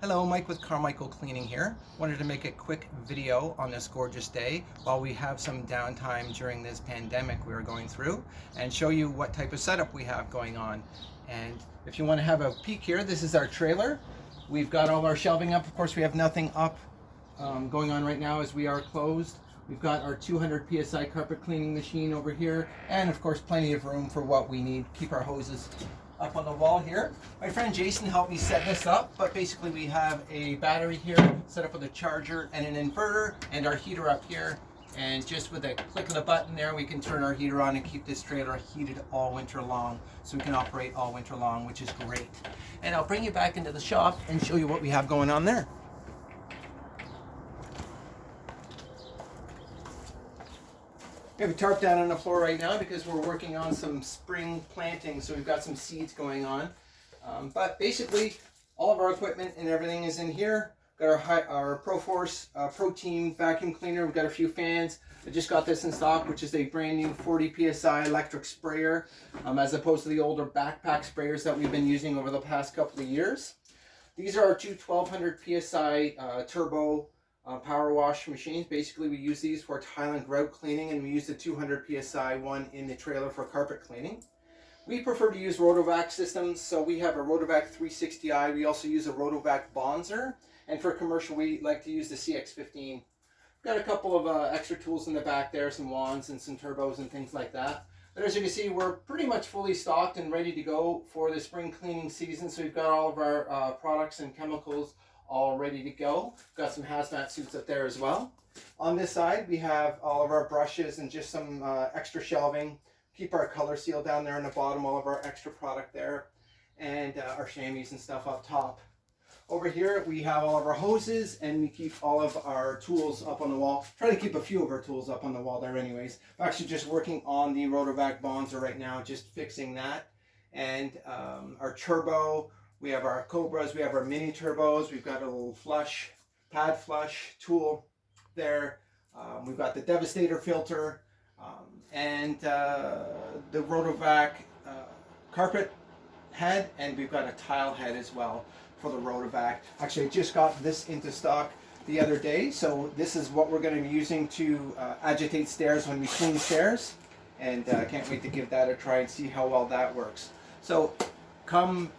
Hello, Mike with Carmichael Cleaning here. Wanted to make a quick video on this gorgeous day while we have some downtime during this pandemic we are going through and show you what type of setup we have going on. And if you want to have a peek here, this is our trailer. We've got all our shelving up. Of course, we have nothing up going on right now as we are closed. We've got our 200 PSI carpet cleaning machine over here, and of course plenty of room for what we need. Keep our hoses up on the wall here. My friend Jason helped me set this up, but basically we have a battery here set up with a charger and an inverter and our heater up here, and just with a click of the button there we can turn our heater on and keep this trailer heated all winter long, so we can operate all winter long, which is great. And I'll bring you back into the shop and show you what we have going on there. We have a tarp down on the floor right now because we're working on some spring planting, so we've got some seeds going on. But basically, all of our equipment and everything is in here. Got our ProForce Pro Team vacuum cleaner. We've got a few fans. I just got this in stock, which is a brand new 40 PSI electric sprayer, as opposed to the older backpack sprayers that we've been using over the past couple of years. These are our two 1200 PSI turbo power wash machines. Basically, we use these for tile and grout cleaning, and we use the 200 PSI one in the trailer for carpet cleaning. We prefer to use Rotovac systems, so we have a Rotovac 360i. We also use a Rotovac Bonzer, and for commercial, we like to use the CX15. We've got a couple of extra tools in the back there, some wands and some turbos and things like that. But as you can see, we're pretty much fully stocked and ready to go for the spring cleaning season, so we've got all of our products and chemicals all ready to go. Got some hazmat suits up there as well. On this side, we have all of our brushes and just some extra shelving. Keep our color seal down there on the bottom, all of our extra product there, and our chamois and stuff up top. Over here, we have all of our hoses, and we keep all of our tools up on the wall. Try to keep a few of our tools up on the wall there anyways. I'm actually just working on the Rotovac Bonzer right now, just fixing that. And our turbo. We have our Cobras, we have our mini turbos, we've got a little pad flush tool there. We've got the Devastator filter, and the Rotovac carpet head, and we've got a tile head as well for the Rotovac. Actually, I just got this into stock the other day, so this is what we're going to be using to agitate stairs when we clean stairs, and I can't wait to give that a try and see how well that works. So come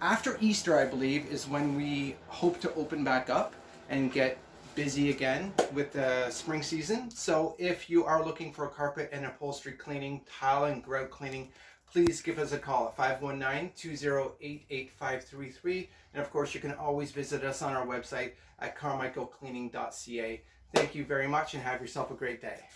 after Easter, I believe, is when we hope to open back up and get busy again with the spring season. So if you are looking for carpet and upholstery cleaning, tile and grout cleaning, please give us a call at 519-208-8533. And of course, you can always visit us on our website at carmichaelcleaning.ca. Thank you very much and have yourself a great day.